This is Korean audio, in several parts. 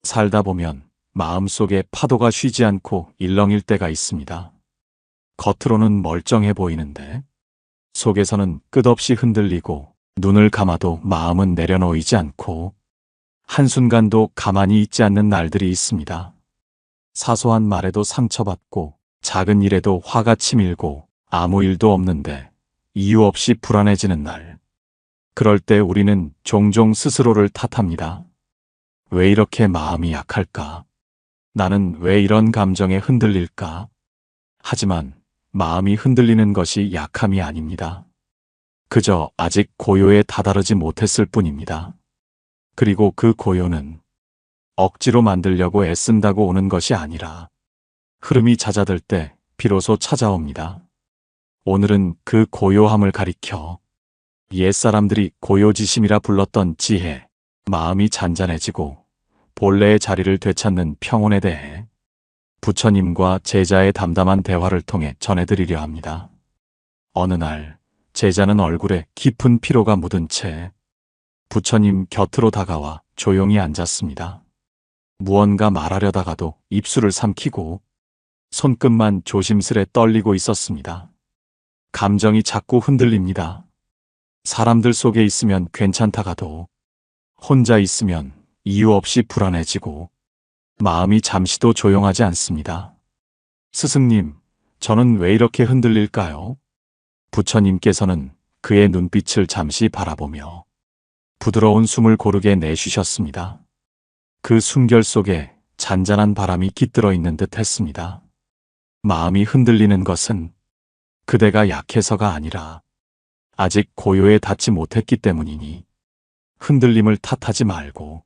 살다 보면 마음속에 파도가 쉬지 않고 일렁일 때가 있습니다. 겉으로는 멀쩡해 보이는데 속에서는 끝없이 흔들리고 눈을 감아도 마음은 내려놓이지 않고 한순간도 가만히 있지 않는 날들이 있습니다. 사소한 말에도 상처받고 작은 일에도 화가 치밀고 아무 일도 없는데 이유 없이 불안해지는 날. 그럴 때 우리는 종종 스스로를 탓합니다. 왜 이렇게 마음이 약할까? 나는 왜 이런 감정에 흔들릴까? 하지만 마음이 흔들리는 것이 약함이 아닙니다. 그저 아직 고요에 다다르지 못했을 뿐입니다. 그리고 그 고요는 억지로 만들려고 애쓴다고 오는 것이 아니라 흐름이 잦아들 때 비로소 찾아옵니다. 오늘은 그 고요함을 가리켜 옛사람들이 고요지심이라 불렀던 지혜, 마음이 잔잔해지고 본래의 자리를 되찾는 평온에 대해 부처님과 제자의 담담한 대화를 통해 전해드리려 합니다. 어느 날 제자는 얼굴에 깊은 피로가 묻은 채 부처님 곁으로 다가와 조용히 앉았습니다. 무언가 말하려다가도 입술을 삼키고 손끝만 조심스레 떨리고 있었습니다. 감정이 자꾸 흔들립니다. 사람들 속에 있으면 괜찮다가도 혼자 있으면 이유 없이 불안해지고 마음이 잠시도 조용하지 않습니다. 스승님, 저는 왜 이렇게 흔들릴까요? 부처님께서는 그의 눈빛을 잠시 바라보며 부드러운 숨을 고르게 내쉬셨습니다. 그 숨결 속에 잔잔한 바람이 깃들어 있는 듯 했습니다. 마음이 흔들리는 것은 그대가 약해서가 아니라 아직 고요에 닿지 못했기 때문이니 흔들림을 탓하지 말고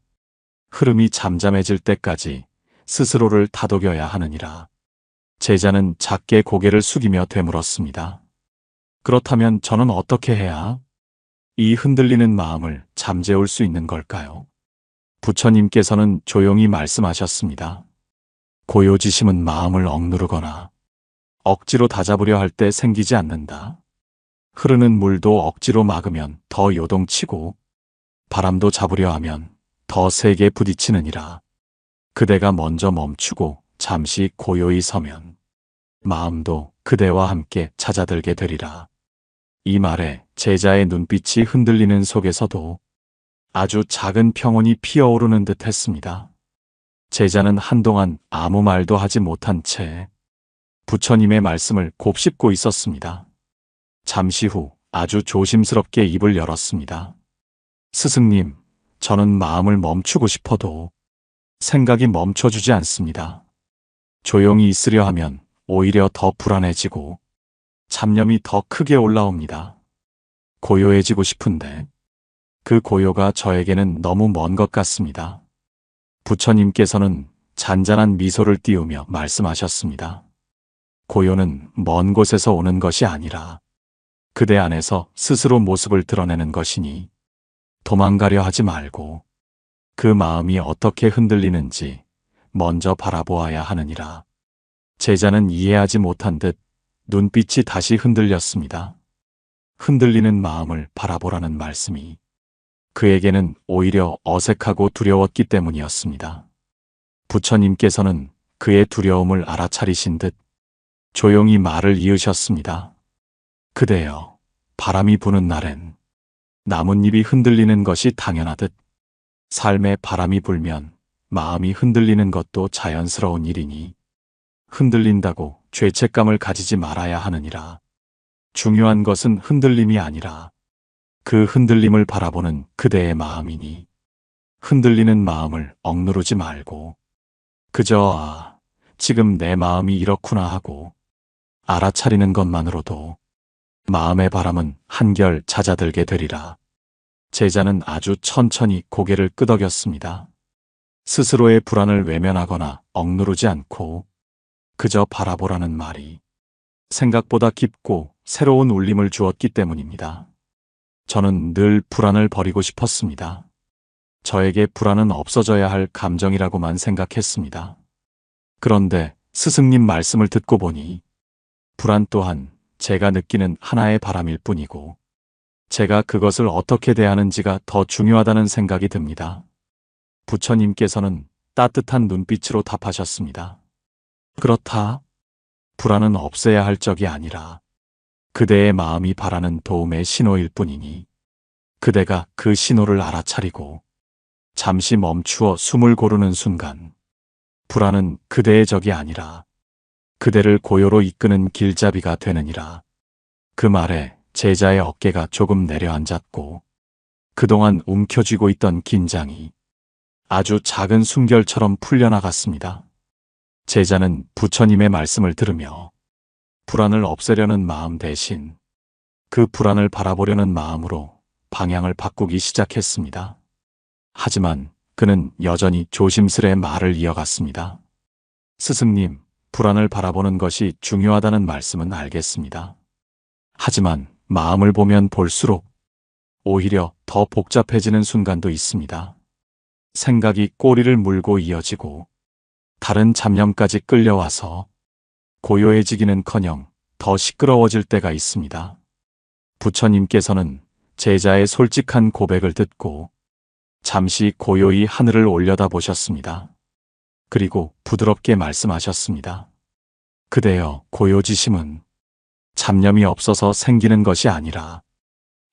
흐름이 잠잠해질 때까지 스스로를 다독여야 하느니라. 제자는 작게 고개를 숙이며 되물었습니다. 그렇다면 저는 어떻게 해야 이 흔들리는 마음을 잠재울 수 있는 걸까요? 부처님께서는 조용히 말씀하셨습니다. 고요지심은 마음을 억누르거나 억지로 다잡으려 할 때 생기지 않는다. 흐르는 물도 억지로 막으면 더 요동치고 바람도 잡으려 하면 더 세게 부딪히느니라. 그대가 먼저 멈추고 잠시 고요히 서면 마음도 그대와 함께 찾아들게 되리라. 이 말에 제자의 눈빛이 흔들리는 속에서도 아주 작은 평온이 피어오르는 듯 했습니다. 제자는 한동안 아무 말도 하지 못한 채 부처님의 말씀을 곱씹고 있었습니다. 잠시 후 아주 조심스럽게 입을 열었습니다. 스승님, 저는 마음을 멈추고 싶어도 생각이 멈춰주지 않습니다. 조용히 있으려 하면 오히려 더 불안해지고 잡념이 더 크게 올라옵니다. 고요해지고 싶은데 그 고요가 저에게는 너무 먼 것 같습니다. 부처님께서는 잔잔한 미소를 띄우며 말씀하셨습니다. 고요는 먼 곳에서 오는 것이 아니라 그대 안에서 스스로 모습을 드러내는 것이니 도망가려 하지 말고 그 마음이 어떻게 흔들리는지 먼저 바라보아야 하느니라. 제자는 이해하지 못한 듯 눈빛이 다시 흔들렸습니다. 흔들리는 마음을 바라보라는 말씀이 그에게는 오히려 어색하고 두려웠기 때문이었습니다. 부처님께서는 그의 두려움을 알아차리신 듯 조용히 말을 이으셨습니다. 그대여, 바람이 부는 날엔 나뭇잎이 흔들리는 것이 당연하듯 삶에 바람이 불면 마음이 흔들리는 것도 자연스러운 일이니 흔들린다고 죄책감을 가지지 말아야 하느니라. 중요한 것은 흔들림이 아니라 그 흔들림을 바라보는 그대의 마음이니 흔들리는 마음을 억누르지 말고 그저 지금 내 마음이 이렇구나 하고 알아차리는 것만으로도 마음의 바람은 한결 잦아들게 되리라. 제자는 아주 천천히 고개를 끄덕였습니다. 스스로의 불안을 외면하거나 억누르지 않고 그저 바라보라는 말이 생각보다 깊고 새로운 울림을 주었기 때문입니다. 저는 늘 불안을 버리고 싶었습니다. 저에게 불안은 없어져야 할 감정이라고만 생각했습니다. 그런데 스승님 말씀을 듣고 보니 불안 또한 제가 느끼는 하나의 바람일 뿐이고 제가 그것을 어떻게 대하는지가 더 중요하다는 생각이 듭니다. 부처님께서는 따뜻한 눈빛으로 답하셨습니다. 그렇다. 불안은 없애야 할 적이 아니라 그대의 마음이 바라는 도움의 신호일 뿐이니 그대가 그 신호를 알아차리고 잠시 멈추어 숨을 고르는 순간 불안은 그대의 적이 아니라 그대를 고요로 이끄는 길잡이가 되느니라. 그 말에 제자의 어깨가 조금 내려앉았고 그동안 움켜쥐고 있던 긴장이 아주 작은 숨결처럼 풀려나갔습니다. 제자는 부처님의 말씀을 들으며 불안을 없애려는 마음 대신 그 불안을 바라보려는 마음으로 방향을 바꾸기 시작했습니다. 하지만 그는 여전히 조심스레 말을 이어갔습니다. 스승님, 불안을 바라보는 것이 중요하다는 말씀은 알겠습니다. 하지만 마음을 보면 볼수록 오히려 더 복잡해지는 순간도 있습니다. 생각이 꼬리를 물고 이어지고 다른 잡념까지 끌려와서 고요해지기는커녕 더 시끄러워질 때가 있습니다. 부처님께서는 제자의 솔직한 고백을 듣고 잠시 고요히 하늘을 올려다보셨습니다. 그리고 부드럽게 말씀하셨습니다. 그대여, 고요지심은 잡념이 없어서 생기는 것이 아니라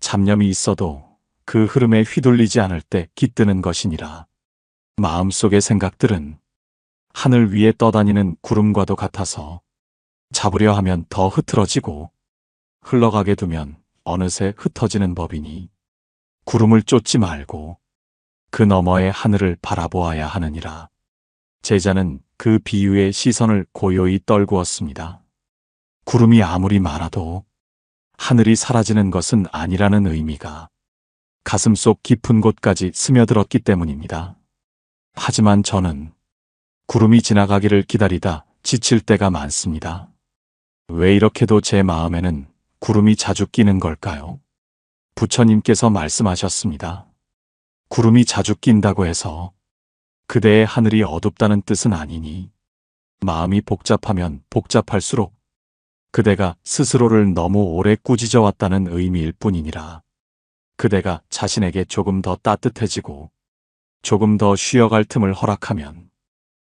잡념이 있어도 그 흐름에 휘둘리지 않을 때 깃드는 것이니라. 마음속의 생각들은 하늘 위에 떠다니는 구름과도 같아서 잡으려 하면 더 흐트러지고 흘러가게 두면 어느새 흩어지는 법이니 구름을 쫓지 말고 그 너머의 하늘을 바라보아야 하느니라. 제자는 그 비유의 시선을 고요히 떨구었습니다. 구름이 아무리 많아도 하늘이 사라지는 것은 아니라는 의미가 가슴속 깊은 곳까지 스며들었기 때문입니다. 하지만 저는 구름이 지나가기를 기다리다 지칠 때가 많습니다. 왜 이렇게도 제 마음에는 구름이 자주 끼는 걸까요? 부처님께서 말씀하셨습니다. 구름이 자주 낀다고 해서 그대의 하늘이 어둡다는 뜻은 아니니 마음이 복잡하면 복잡할수록 그대가 스스로를 너무 오래 꾸짖어 왔다는 의미일 뿐이니라. 그대가 자신에게 조금 더 따뜻해지고 조금 더 쉬어갈 틈을 허락하면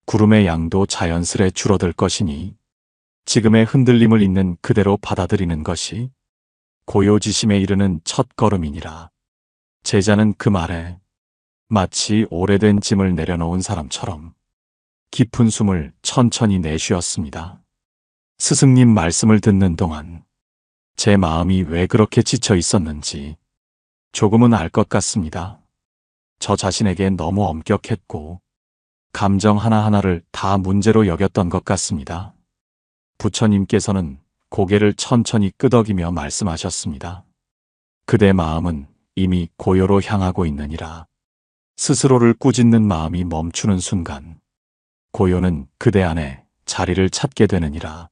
구름의 양도 자연스레 줄어들 것이니 지금의 흔들림을 있는 그대로 받아들이는 것이 고요지심에 이르는 첫 걸음이니라. 제자는 그 말에 마치 오래된 짐을 내려놓은 사람처럼 깊은 숨을 천천히 내쉬었습니다. 스승님 말씀을 듣는 동안 제 마음이 왜 그렇게 지쳐 있었는지 조금은 알 것 같습니다. 저 자신에게 너무 엄격했고 감정 하나하나를 다 문제로 여겼던 것 같습니다. 부처님께서는 고개를 천천히 끄덕이며 말씀하셨습니다. 그대 마음은 이미 고요로 향하고 있느니라. 스스로를 꾸짖는 마음이 멈추는 순간 고요는 그대 안에 자리를 찾게 되느니라.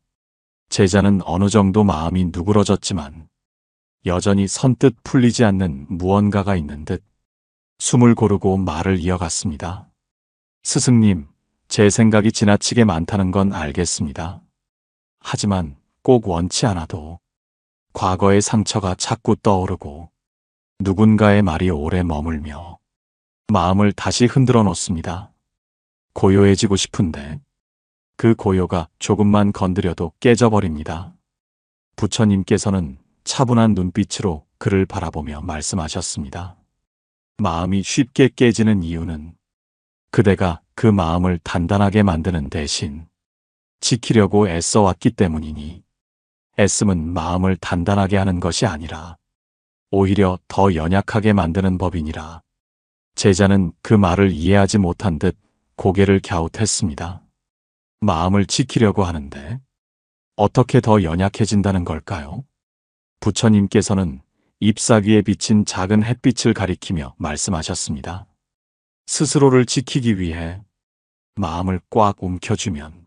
제자는 어느 정도 마음이 누그러졌지만 여전히 선뜻 풀리지 않는 무언가가 있는 듯 숨을 고르고 말을 이어갔습니다. 스승님, 제 생각이 지나치게 많다는 건 알겠습니다. 하지만 꼭 원치 않아도 과거의 상처가 자꾸 떠오르고 누군가의 말이 오래 머물며 마음을 다시 흔들어 놓습니다. 고요해지고 싶은데 그 고요가 조금만 건드려도 깨져버립니다. 부처님께서는 차분한 눈빛으로 그를 바라보며 말씀하셨습니다. 마음이 쉽게 깨지는 이유는 그대가 그 마음을 단단하게 만드는 대신 지키려고 애써왔기 때문이니 애씀은 마음을 단단하게 하는 것이 아니라 오히려 더 연약하게 만드는 법이니라. 제자는 그 말을 이해하지 못한 듯 고개를 갸웃했습니다. 마음을 지키려고 하는데 어떻게 더 연약해진다는 걸까요? 부처님께서는 잎사귀에 비친 작은 햇빛을 가리키며 말씀하셨습니다. 스스로를 지키기 위해 마음을 꽉 움켜쥐면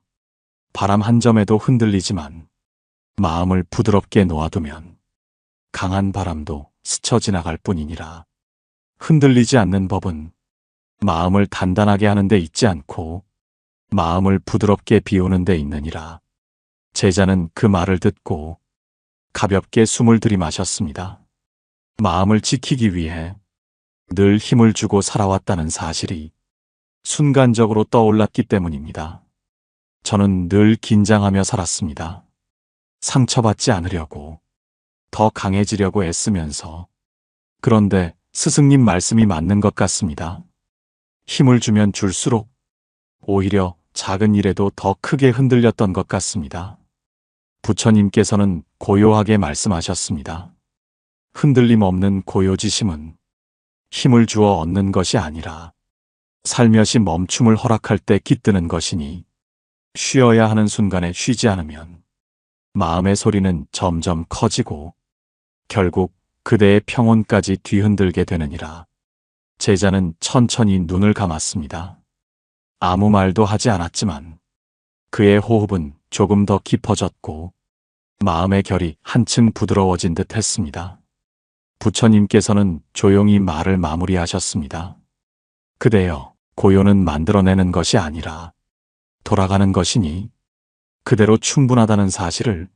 바람 한 점에도 흔들리지만 마음을 부드럽게 놓아두면 강한 바람도 스쳐 지나갈 뿐이니라. 흔들리지 않는 법은 마음을 단단하게 하는 데 있지 않고 마음을 부드럽게 비우는 데 있느니라. 제자는 그 말을 듣고 가볍게 숨을 들이마셨습니다. 마음을 지키기 위해 늘 힘을 주고 살아왔다는 사실이 순간적으로 떠올랐기 때문입니다. 저는 늘 긴장하며 살았습니다. 상처받지 않으려고, 더 강해지려고 애쓰면서. 그런데 스승님 말씀이 맞는 것 같습니다. 힘을 주면 줄수록 오히려 작은 일에도 더 크게 흔들렸던 것 같습니다. 부처님께서는 고요하게 말씀하셨습니다. 흔들림 없는 고요지심은 힘을 주어 얻는 것이 아니라 살며시 멈춤을 허락할 때 깃드는 것이니, 쉬어야 하는 순간에 쉬지 않으면 마음의 소리는 점점 커지고 결국 그대의 평온까지 뒤흔들게 되느니라. 제자는 천천히 눈을 감았습니다. 아무 말도 하지 않았지만 그의 호흡은 조금 더 깊어졌고 마음의 결이 한층 부드러워진 듯 했습니다. 부처님께서는 조용히 말을 마무리하셨습니다. 그대여, 고요는 만들어내는 것이 아니라 돌아가는 것이니 그대로 충분하다는 사실을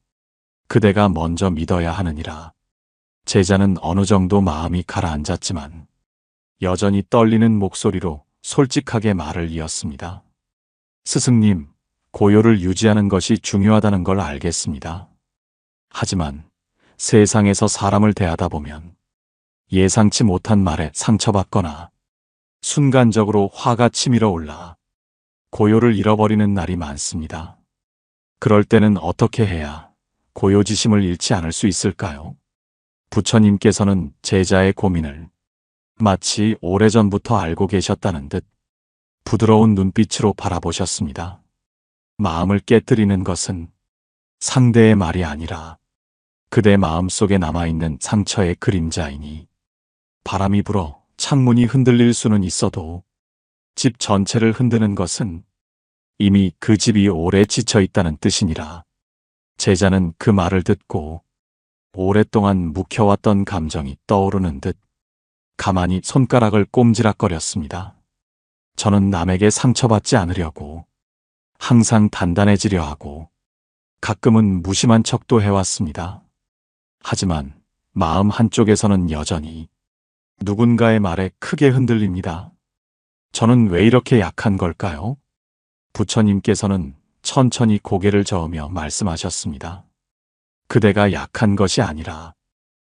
그대가 먼저 믿어야 하느니라. 제자는 어느 정도 마음이 가라앉았지만 여전히 떨리는 목소리로 솔직하게 말을 이었습니다. 스승님, 고요를 유지하는 것이 중요하다는 걸 알겠습니다. 하지만 세상에서 사람을 대하다 보면 예상치 못한 말에 상처받거나 순간적으로 화가 치밀어 올라 고요를 잃어버리는 날이 많습니다. 그럴 때는 어떻게 해야 고요지심을 잃지 않을 수 있을까요? 부처님께서는 제자의 고민을 마치 오래전부터 알고 계셨다는 듯 부드러운 눈빛으로 바라보셨습니다. 마음을 깨뜨리는 것은 상대의 말이 아니라 그대 마음속에 남아있는 상처의 그림자이니, 바람이 불어 창문이 흔들릴 수는 있어도 집 전체를 흔드는 것은 이미 그 집이 오래 지쳐 있다는 뜻이니라. 제자는 그 말을 듣고 오랫동안 묵혀왔던 감정이 떠오르는 듯 가만히 손가락을 꼼지락거렸습니다. 저는 남에게 상처받지 않으려고 항상 단단해지려 하고 가끔은 무심한 척도 해왔습니다. 하지만 마음 한쪽에서는 여전히 누군가의 말에 크게 흔들립니다. 저는 왜 이렇게 약한 걸까요? 부처님께서는 천천히 고개를 저으며 말씀하셨습니다. 그대가 약한 것이 아니라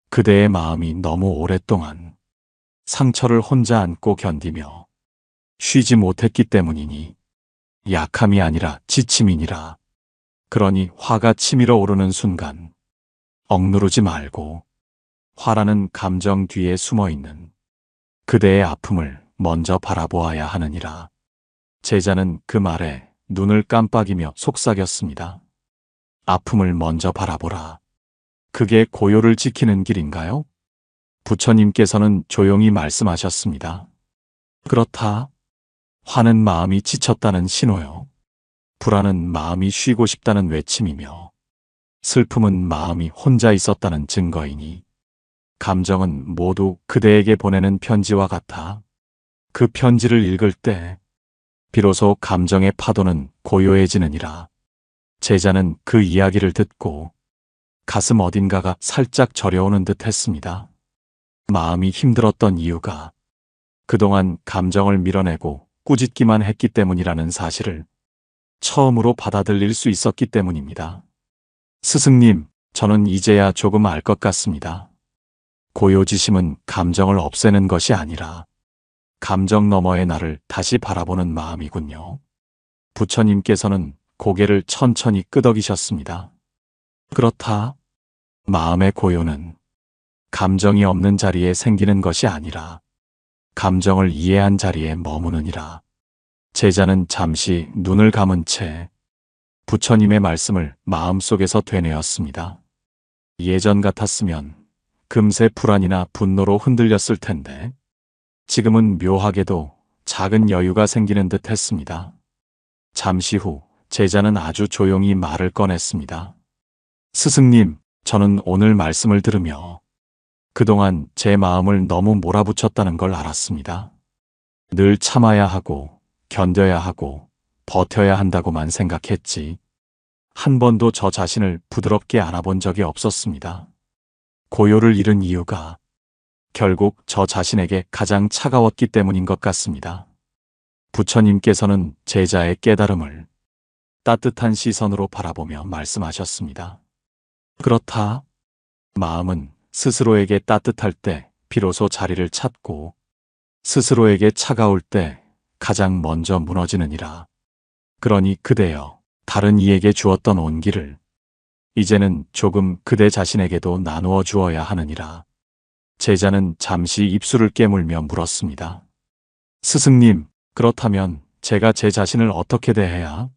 그대의 마음이 너무 오랫동안 상처를 혼자 안고 견디며 쉬지 못했기 때문이니, 약함이 아니라 지침이니라. 그러니 화가 치밀어 오르는 순간 억누르지 말고 화라는 감정 뒤에 숨어있는 그대의 아픔을 먼저 바라보아야 하느니라. 제자는 그 말에 눈을 깜빡이며 속삭였습니다. 아픔을 먼저 바라보라. 그게 고요를 지키는 길인가요? 부처님께서는 조용히 말씀하셨습니다. 그렇다. 화는 마음이 지쳤다는 신호요. 불안은 마음이 쉬고 싶다는 외침이며, 슬픔은 마음이 혼자 있었다는 증거이니, 감정은 모두 그대에게 보내는 편지와 같아. 그 편지를 읽을 때 비로소 감정의 파도는 고요해지느니라. 제자는 그 이야기를 듣고 가슴 어딘가가 살짝 저려오는 듯 했습니다. 마음이 힘들었던 이유가 그동안 감정을 밀어내고 꾸짖기만 했기 때문이라는 사실을 처음으로 받아들일 수 있었기 때문입니다. 스승님, 저는 이제야 조금 알 것 같습니다. 고요지심은 감정을 없애는 것이 아니라 감정 너머의 나를 다시 바라보는 마음이군요. 부처님께서는 고개를 천천히 끄덕이셨습니다. 그렇다. 마음의 고요는 감정이 없는 자리에 생기는 것이 아니라 감정을 이해한 자리에 머무느니라. 제자는 잠시 눈을 감은 채 부처님의 말씀을 마음속에서 되뇌었습니다. 예전 같았으면 금세 불안이나 분노로 흔들렸을 텐데 지금은 묘하게도 작은 여유가 생기는 듯 했습니다. 잠시 후 제자는 아주 조용히 말을 꺼냈습니다. 스승님, 저는 오늘 말씀을 들으며 그동안 제 마음을 너무 몰아붙였다는 걸 알았습니다. 늘 참아야 하고 견뎌야 하고 버텨야 한다고만 생각했지 한 번도 저 자신을 부드럽게 안아본 적이 없었습니다. 고요를 잃은 이유가 결국 저 자신에게 가장 차가웠기 때문인 것 같습니다. 부처님께서는 제자의 깨달음을 따뜻한 시선으로 바라보며 말씀하셨습니다. 그렇다. 마음은 스스로에게 따뜻할 때 비로소 자리를 찾고 스스로에게 차가울 때 가장 먼저 무너지느니라. 그러니 그대여, 다른 이에게 주었던 온기를 이제는 조금 그대 자신에게도 나누어 주어야 하느니라. 제자는 잠시 입술을 깨물며 물었습니다. 스승님, 그렇다면 제가 제 자신을 어떻게 대해야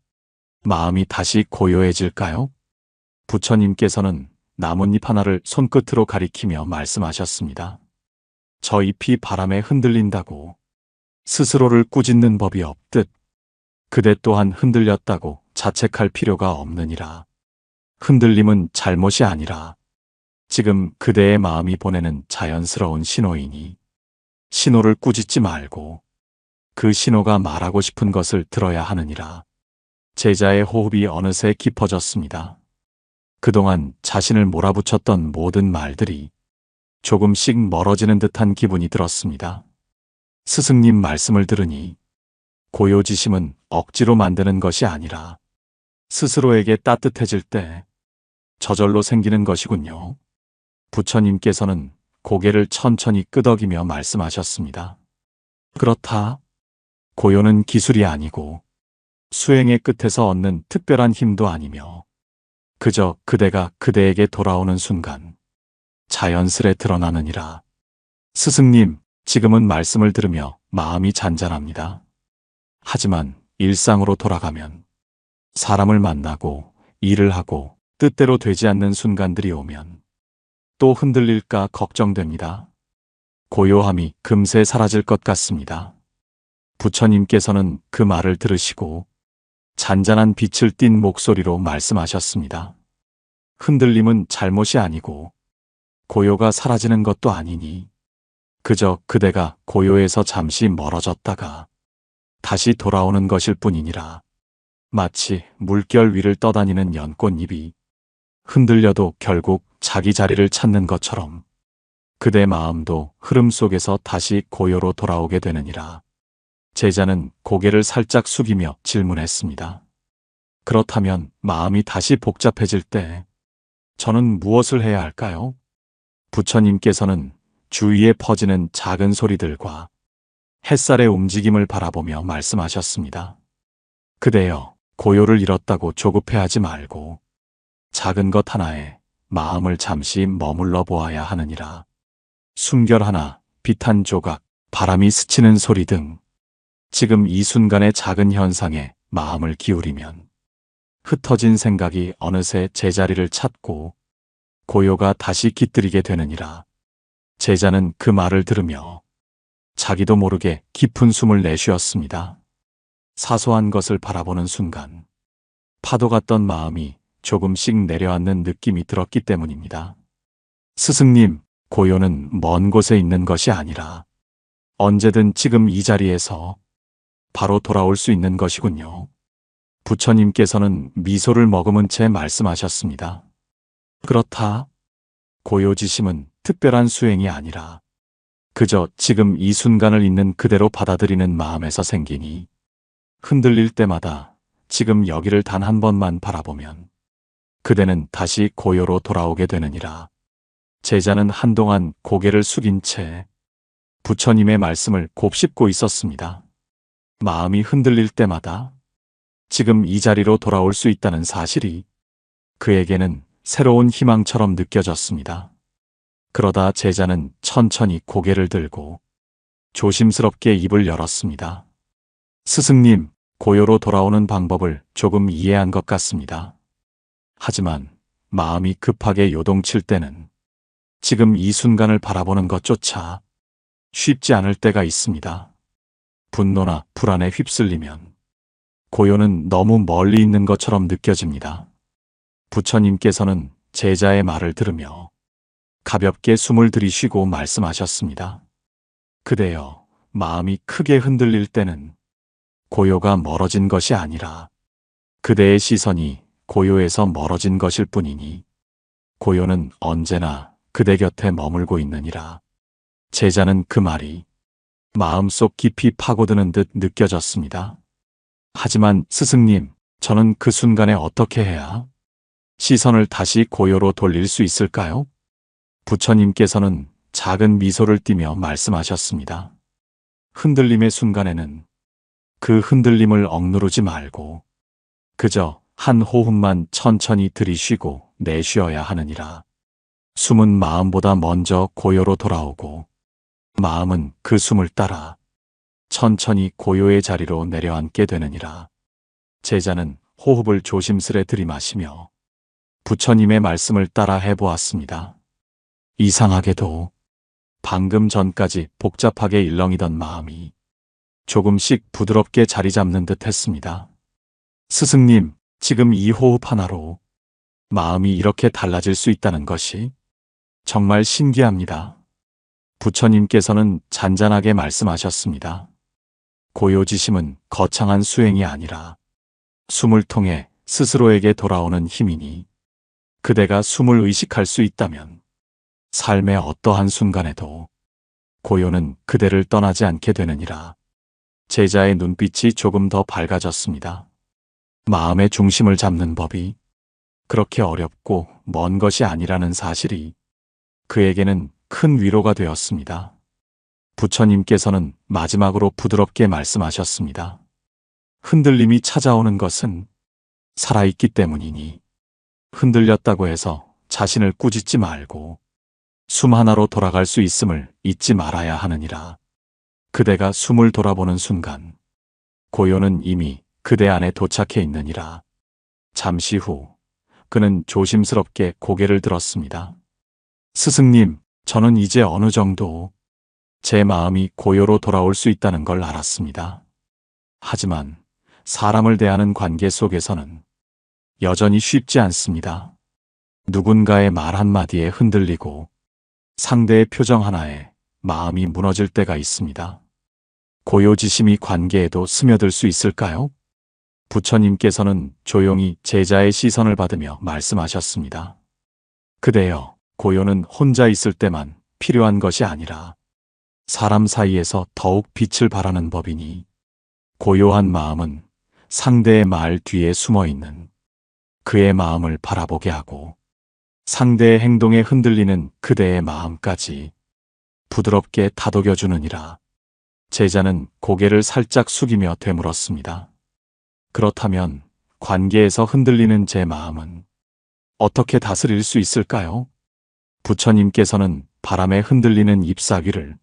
마음이 다시 고요해질까요? 부처님께서는 나뭇잎 하나를 손끝으로 가리키며 말씀하셨습니다. 저 잎이 바람에 흔들린다고 스스로를 꾸짖는 법이 없듯 그대 또한 흔들렸다고 자책할 필요가 없느니라. 흔들림은 잘못이 아니라 지금 그대의 마음이 보내는 자연스러운 신호이니 신호를 꾸짖지 말고 그 신호가 말하고 싶은 것을 들어야 하느니라. 제자의 호흡이 어느새 깊어졌습니다. 그동안 자신을 몰아붙였던 모든 말들이 조금씩 멀어지는 듯한 기분이 들었습니다. 스승님 말씀을 들으니 고요지심은 억지로 만드는 것이 아니라 스스로에게 따뜻해질 때 저절로 생기는 것이군요. 부처님께서는 고개를 천천히 끄덕이며 말씀하셨습니다. 그렇다. 고요는 기술이 아니고 수행의 끝에서 얻는 특별한 힘도 아니며 그저 그대가 그대에게 돌아오는 순간 자연스레 드러나느니라. 스승님, 지금은 말씀을 들으며 마음이 잔잔합니다. 하지만 일상으로 돌아가면 사람을 만나고 일을 하고 뜻대로 되지 않는 순간들이 오면 또 흔들릴까 걱정됩니다. 고요함이 금세 사라질 것 같습니다. 부처님께서는 그 말을 들으시고 잔잔한 빛을 띤 목소리로 말씀하셨습니다. 흔들림은 잘못이 아니고 고요가 사라지는 것도 아니니 그저 그대가 고요에서 잠시 멀어졌다가 다시 돌아오는 것일 뿐이니라. 마치 물결 위를 떠다니는 연꽃잎이 흔들려도 결국 자기 자리를 찾는 것처럼 그대 마음도 흐름 속에서 다시 고요로 돌아오게 되느니라. 제자는 고개를 살짝 숙이며 질문했습니다. 그렇다면 마음이 다시 복잡해질 때 저는 무엇을 해야 할까요? 부처님께서는 주위에 퍼지는 작은 소리들과 햇살의 움직임을 바라보며 말씀하셨습니다. 그대여, 고요를 잃었다고 조급해하지 말고 작은 것 하나에 마음을 잠시 머물러 보아야 하느니라. 숨결 하나, 빛 한 조각, 바람이 스치는 소리 등 지금 이 순간의 작은 현상에 마음을 기울이면 흩어진 생각이 어느새 제자리를 찾고 고요가 다시 깃들이게 되느니라. 제자는 그 말을 들으며 자기도 모르게 깊은 숨을 내쉬었습니다. 사소한 것을 바라보는 순간 파도 같던 마음이 조금씩 내려앉는 느낌이 들었기 때문입니다. 스승님, 고요는 먼 곳에 있는 것이 아니라 언제든 지금 이 자리에서 바로 돌아올 수 있는 것이군요. 부처님께서는 미소를 머금은 채 말씀하셨습니다. 그렇다. 고요지심은 특별한 수행이 아니라 그저 지금 이 순간을 있는 그대로 받아들이는 마음에서 생기니 흔들릴 때마다 지금 여기를 단 한 번만 바라보면 그대는 다시 고요로 돌아오게 되느니라. 제자는 한동안 고개를 숙인 채 부처님의 말씀을 곱씹고 있었습니다. 마음이 흔들릴 때마다 지금 이 자리로 돌아올 수 있다는 사실이 그에게는 새로운 희망처럼 느껴졌습니다. 그러다 제자는 천천히 고개를 들고 조심스럽게 입을 열었습니다. 스승님, 고요로 돌아오는 방법을 조금 이해한 것 같습니다. 하지만 마음이 급하게 요동칠 때는 지금 이 순간을 바라보는 것조차 쉽지 않을 때가 있습니다. 분노나 불안에 휩쓸리면 고요는 너무 멀리 있는 것처럼 느껴집니다. 부처님께서는 제자의 말을 들으며 가볍게 숨을 들이쉬고 말씀하셨습니다. 그대여, 마음이 크게 흔들릴 때는 고요가 멀어진 것이 아니라 그대의 시선이 고요에서 멀어진 것일 뿐이니 고요는 언제나 그대 곁에 머물고 있느니라. 제자는 그 말이 마음속 깊이 파고드는 듯 느껴졌습니다. 하지만 스승님, 저는 그 순간에 어떻게 해야 시선을 다시 고요로 돌릴 수 있을까요? 부처님께서는 작은 미소를 띠며 말씀하셨습니다. 흔들림의 순간에는 그 흔들림을 억누르지 말고 그저 한 호흡만 천천히 들이쉬고 내쉬어야 하느니라. 숨은 마음보다 먼저 고요로 돌아오고 마음은 그 숨을 따라 천천히 고요의 자리로 내려앉게 되느니라. 제자는 호흡을 조심스레 들이마시며 부처님의 말씀을 따라 해보았습니다. 이상하게도 방금 전까지 복잡하게 일렁이던 마음이 조금씩 부드럽게 자리 잡는 듯 했습니다. 스승님, 지금 이 호흡 하나로 마음이 이렇게 달라질 수 있다는 것이 정말 신기합니다. 부처님께서는 잔잔하게 말씀하셨습니다. 고요지심은 거창한 수행이 아니라 숨을 통해 스스로에게 돌아오는 힘이니 그대가 숨을 의식할 수 있다면 삶의 어떠한 순간에도 고요는 그대를 떠나지 않게 되느니라. 제자의 눈빛이 조금 더 밝아졌습니다. 마음의 중심을 잡는 법이 그렇게 어렵고 먼 것이 아니라는 사실이 그에게는 큰 위로가 되었습니다. 부처님께서는 마지막으로 부드럽게 말씀하셨습니다. 흔들림이 찾아오는 것은 살아있기 때문이니 흔들렸다고 해서 자신을 꾸짖지 말고 숨 하나로 돌아갈 수 있음을 잊지 말아야 하느니라. 그대가 숨을 돌아보는 순간 고요는 이미 그대 안에 도착해 있느니라. 잠시 후 그는 조심스럽게 고개를 들었습니다. 스승님, 저는 이제 어느 정도 제 마음이 고요로 돌아올 수 있다는 걸 알았습니다. 하지만 사람을 대하는 관계 속에서는 여전히 쉽지 않습니다. 누군가의 말 한마디에 흔들리고 상대의 표정 하나에 마음이 무너질 때가 있습니다. 고요지심이 관계에도 스며들 수 있을까요? 부처님께서는 조용히 제자의 시선을 받으며 말씀하셨습니다. 그대여, 고요는 혼자 있을 때만 필요한 것이 아니라 사람 사이에서 더욱 빛을 발하는 법이니 고요한 마음은 상대의 말 뒤에 숨어 있는 그의 마음을 바라보게 하고 상대의 행동에 흔들리는 그대의 마음까지 부드럽게 다독여주느니라. 제자는 고개를 살짝 숙이며 되물었습니다. 그렇다면 관계에서 흔들리는 제 마음은 어떻게 다스릴 수 있을까요? 부처님께서는 바람에 흔들리는 잎사귀를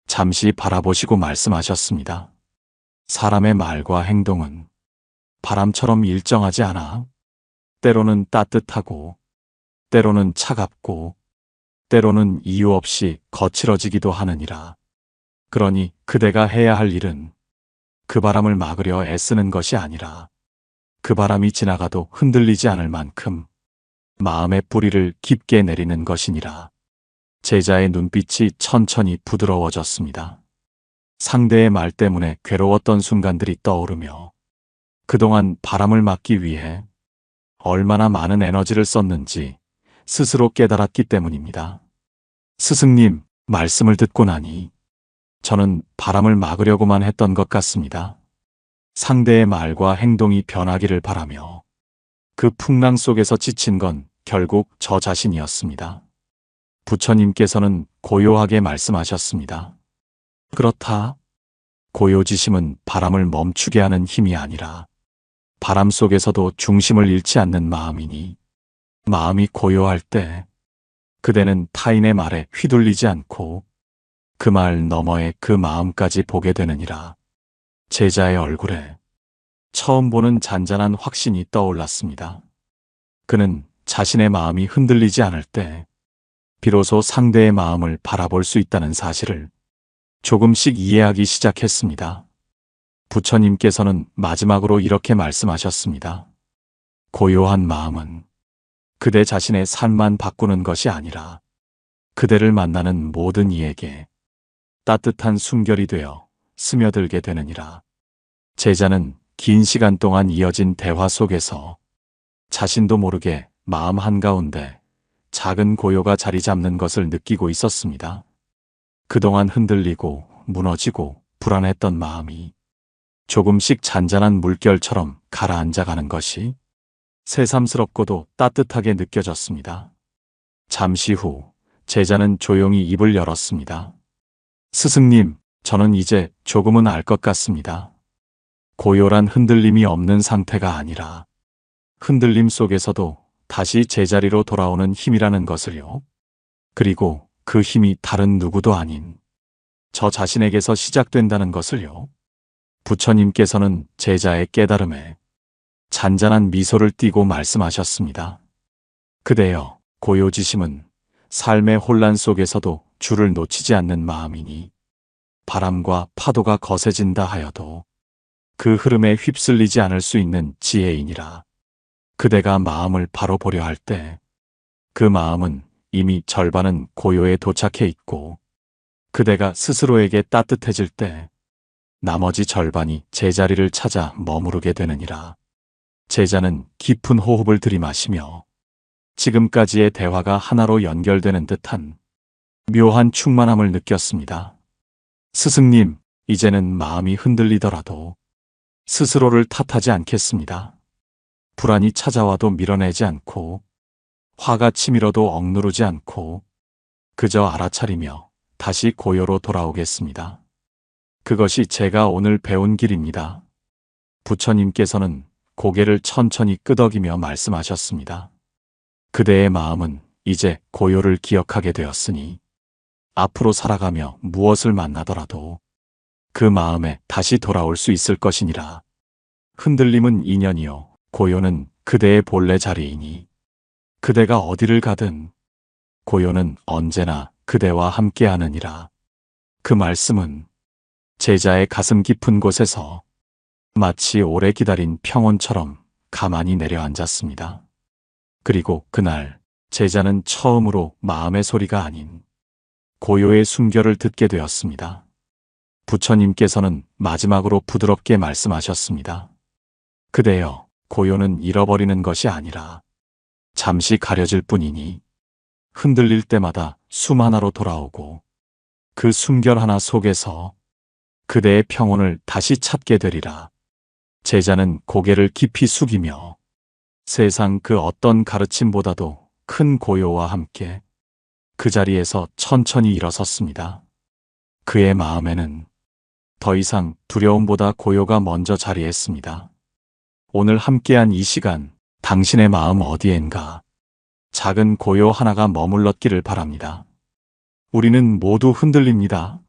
잠시 바라보시고 말씀하셨습니다. 사람의 말과 행동은 바람처럼 일정하지 않아 때로는 따뜻하고 때로는 차갑고 때로는 이유 없이 거칠어지기도 하느니라. 그러니 그대가 해야 할 일은 그 바람을 막으려 애쓰는 것이 아니라 그 바람이 지나가도 흔들리지 않을 만큼 마음의 뿌리를 깊게 내리는 것이니라. 제자의 눈빛이 천천히 부드러워졌습니다. 상대의 말 때문에 괴로웠던 순간들이 떠오르며 그동안 바람을 막기 위해 얼마나 많은 에너지를 썼는지 스스로 깨달았기 때문입니다. 스승님, 말씀을 듣고 나니 저는 바람을 막으려고만 했던 것 같습니다. 상대의 말과 행동이 변하기를 바라며 그 풍랑 속에서 지친 건 결국 저 자신이었습니다. 부처님께서는 고요하게 말씀하셨습니다. 그렇다. 고요지심은 바람을 멈추게 하는 힘이 아니라 바람 속에서도 중심을 잃지 않는 마음이니 마음이 고요할 때 그대는 타인의 말에 휘둘리지 않고 그 말 너머의 그 마음까지 보게 되느니라. 제자의 얼굴에 처음 보는 잔잔한 확신이 떠올랐습니다. 그는 자신의 마음이 흔들리지 않을 때 비로소 상대의 마음을 바라볼 수 있다는 사실을 조금씩 이해하기 시작했습니다. 부처님께서는 마지막으로 이렇게 말씀하셨습니다. 고요한 마음은 그대 자신의 삶만 바꾸는 것이 아니라 그대를 만나는 모든 이에게 따뜻한 숨결이 되어 스며들게 되느니라. 제자는 긴 시간 동안 이어진 대화 속에서 자신도 모르게 마음 한가운데 작은 고요가 자리 잡는 것을 느끼고 있었습니다. 그동안 흔들리고 무너지고 불안했던 마음이 조금씩 잔잔한 물결처럼 가라앉아 가는 것이 새삼스럽고도 따뜻하게 느껴졌습니다. 잠시 후 제자는 조용히 입을 열었습니다. 스승님, 저는 이제 조금은 알 것 같습니다. 고요란 흔들림이 없는 상태가 아니라 흔들림 속에서도 다시 제자리로 돌아오는 힘이라는 것을요. 그리고 그 힘이 다른 누구도 아닌 저 자신에게서 시작된다는 것을요. 부처님께서는 제자의 깨달음에 잔잔한 미소를 띠고 말씀하셨습니다. 그대여, 고요지심은 삶의 혼란 속에서도 줄을 놓치지 않는 마음이니 바람과 파도가 거세진다 하여도 그 흐름에 휩쓸리지 않을 수 있는 지혜이니라. 그대가 마음을 바로 보려 할 때 그 마음은 이미 절반은 고요에 도착해 있고 그대가 스스로에게 따뜻해질 때 나머지 절반이 제자리를 찾아 머무르게 되느니라. 제자는 깊은 호흡을 들이마시며 지금까지의 대화가 하나로 연결되는 듯한 묘한 충만함을 느꼈습니다. 스승님, 이제는 마음이 흔들리더라도 스스로를 탓하지 않겠습니다. 불안이 찾아와도 밀어내지 않고 화가 치밀어도 억누르지 않고 그저 알아차리며 다시 고요로 돌아오겠습니다. 그것이 제가 오늘 배운 길입니다. 부처님께서는 고개를 천천히 끄덕이며 말씀하셨습니다. 그대의 마음은 이제 고요를 기억하게 되었으니 앞으로 살아가며 무엇을 만나더라도 그 마음에 다시 돌아올 수 있을 것이니라. 흔들림은 인연이요, 고요는 그대의 본래 자리이니 그대가 어디를 가든 고요는 언제나 그대와 함께하느니라. 그 말씀은 제자의 가슴 깊은 곳에서 마치 오래 기다린 평온처럼 가만히 내려앉았습니다. 그리고 그날 제자는 처음으로 마음의 소리가 아닌 고요의 순결을 듣게 되었습니다. 부처님께서는 마지막으로 부드럽게 말씀하셨습니다. 그대여, 고요는 잃어버리는 것이 아니라 잠시 가려질 뿐이니 흔들릴 때마다 숨 하나로 돌아오고 그 순결 하나 속에서 그대의 평온을 다시 찾게 되리라. 제자는 고개를 깊이 숙이며 세상 그 어떤 가르침보다도 큰 고요와 함께 그 자리에서 천천히 일어섰습니다. 그의 마음에는 더 이상 두려움보다 고요가 먼저 자리했습니다. 오늘 함께한 이 시간, 당신의 마음 어디엔가 작은 고요 하나가 머물렀기를 바랍니다. 우리는 모두 흔들립니다.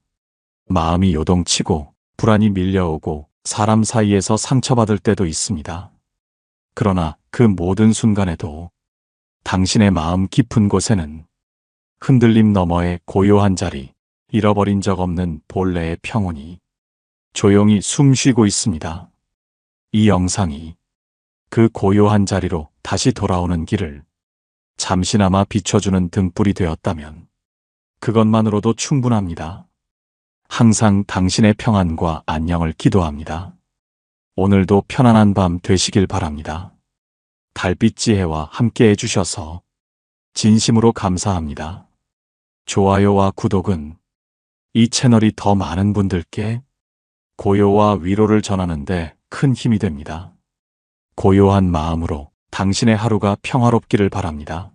마음이 요동치고 불안이 밀려오고 사람 사이에서 상처받을 때도 있습니다. 그러나 그 모든 순간에도 당신의 마음 깊은 곳에는 흔들림 너머의 고요한 자리, 잃어버린 적 없는 본래의 평온이 조용히 숨 쉬고 있습니다. 이 영상이 그 고요한 자리로 다시 돌아오는 길을 잠시나마 비춰주는 등불이 되었다면 그것만으로도 충분합니다. 항상 당신의 평안과 안녕을 기도합니다. 오늘도 편안한 밤 되시길 바랍니다. 달빛 지혜와 함께 해주셔서 진심으로 감사합니다. 좋아요와 구독은 이 채널이 더 많은 분들께 고요와 위로를 전하는데 큰 힘이 됩니다. 고요한 마음으로 당신의 하루가 평화롭기를 바랍니다.